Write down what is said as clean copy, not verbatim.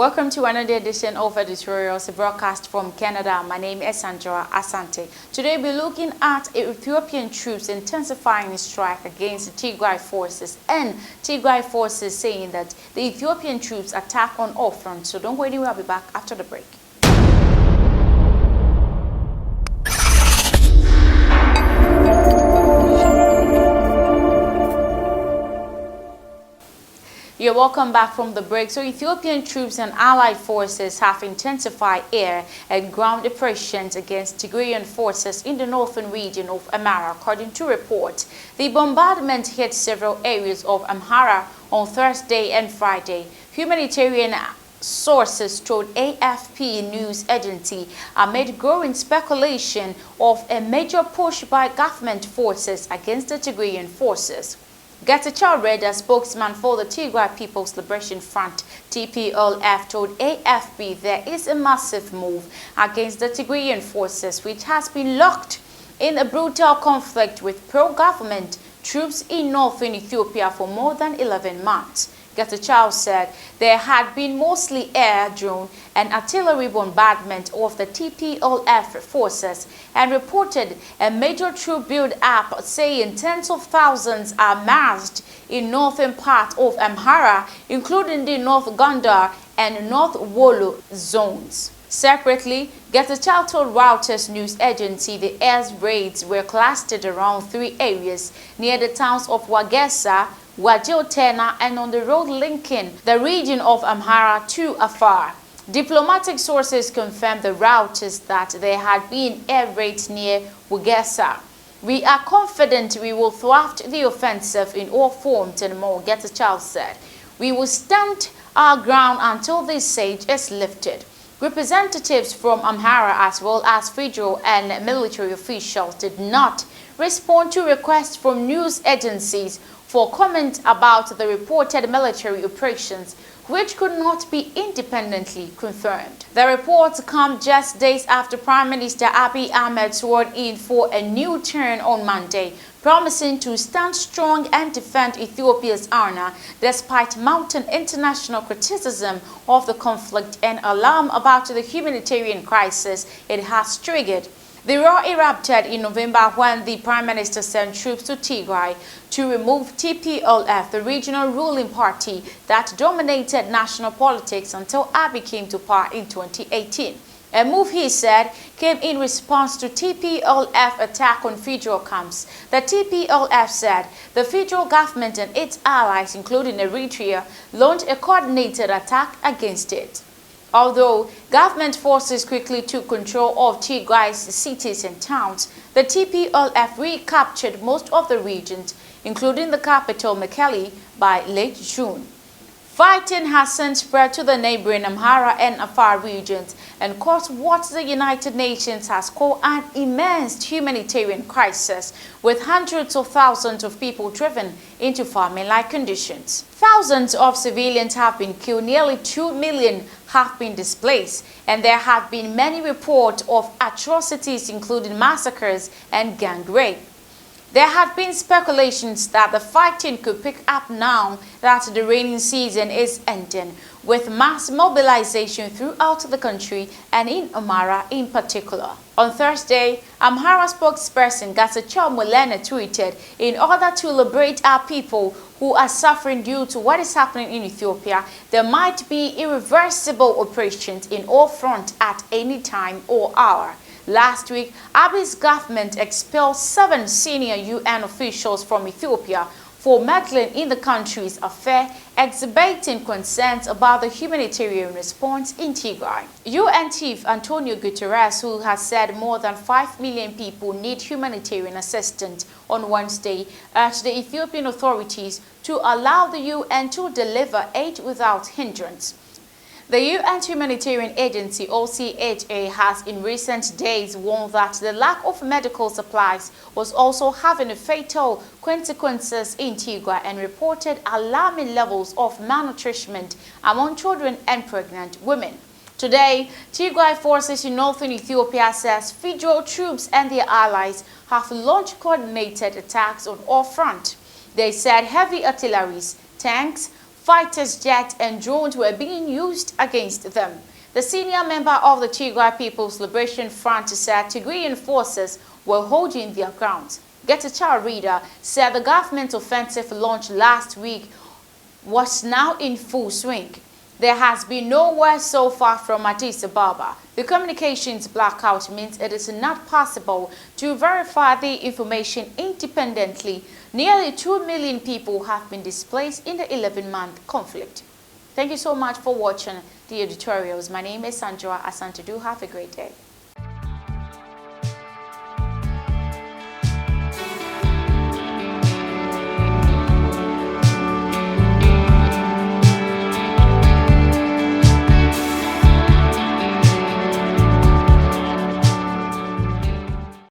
Welcome to another edition of editorials, a broadcast from Canada. My name is Sandra Asante. Today we're looking at Ethiopian troops intensifying strike against the Tigray forces, and Tigray forces saying that the Ethiopian troops attack on all fronts. So don't go anywhere, I'll be back after the break. You're welcome back from the break. So Ethiopian troops and allied forces have intensified air and ground operations against Tigrayan forces in the northern region of Amhara, according to reports. The bombardment hit several areas of Amhara on Thursday and Friday. Humanitarian sources told AFP news agency amid growing speculation of a major push by government forces against the Tigrayan forces. Getachew Reda, a spokesman for the Tigray People's Liberation Front, TPLF, told AFP there is a massive move against the Tigrayan forces, which has been locked in a brutal conflict with pro-government troops in northern Ethiopia for more than 11 months. Getachew said there had been mostly air, drone, and artillery bombardment of the TPLF forces and reported a major troop build-up, saying tens of thousands are massed in northern part of Amhara, including the North Gondar and North Wollo zones. Separately, Getachew told Reuters news agency the air raids were clustered around 3 areas near the towns of Wagesa, Wajotena, and on the road linking the region of Amhara to Afar. Diplomatic sources confirmed the Reuters that there had been air raids near Wagesa. We are confident we will thwart the offensive in all forms and more, Getachew said. We will stand our ground until this siege is lifted. Representatives from Amhara as well as federal and military officials did not respond to requests from news agencies for comment about the reported military operations, which could not be independently confirmed. The reports come just days after Prime Minister Abiy Ahmed swore in for a new term on Monday, promising to stand strong and defend Ethiopia's honor despite mounting international criticism of the conflict and alarm about the humanitarian crisis it has triggered. The war erupted in November when the Prime Minister sent troops to Tigray to remove TPLF, the regional ruling party that dominated national politics until Abiy came to power in 2018. A move, he said, came in response to TPLF attack on federal camps. The TPLF said the federal government and its allies, including Eritrea, launched a coordinated attack against it. Although government forces quickly took control of Tigray's cities and towns, the TPLF recaptured most of the regions, including the capital Mekelle, by late June. Fighting has since spread to the neighboring Amhara and Afar regions and caused what the United Nations has called an immense humanitarian crisis, with hundreds of thousands of people driven into famine-like conditions. Thousands of civilians have been killed, nearly 2 million have been displaced, and there have been many reports of atrocities including massacres and gang rape. There have been speculations that the fighting could pick up now that the rainy season is ending, with mass mobilization throughout the country and in Amhara in particular. On Thursday, Amhara spokesperson Getachew Reda tweeted, "In order to liberate our people who are suffering due to what is happening in Ethiopia, there might be irreversible operations in all fronts at any time or hour." Last week, Abiy's government expelled 7 senior UN officials from Ethiopia for meddling in the country's affairs, exhibiting concerns about the humanitarian response in Tigray. UN Chief Antonio Guterres, who has said more than 5 million people need humanitarian assistance, on Wednesday urged the Ethiopian authorities to allow the UN to deliver aid without hindrance. The UN Humanitarian Agency, OCHA, has in recent days warned that the lack of medical supplies was also having fatal consequences in Tigray and reported alarming levels of malnutrition among children and pregnant women. Today, Tigray forces in northern Ethiopia says federal troops and their allies have launched coordinated attacks on all fronts. They said heavy artillery, tanks, fighters jets and drones were being used against them. The senior member of the Tigray People's Liberation Front said Tigrayan forces were holding their ground. Get-a-Child reader said the government offensive launched last week was now in full swing. There has been no word so far from Addis Ababa. The communications blackout means it is not possible to verify the information independently. Nearly 2 million people have been displaced in the 11-month conflict. Thank you so much for watching the editorials. My name is Sandra Asante. Do have a great day.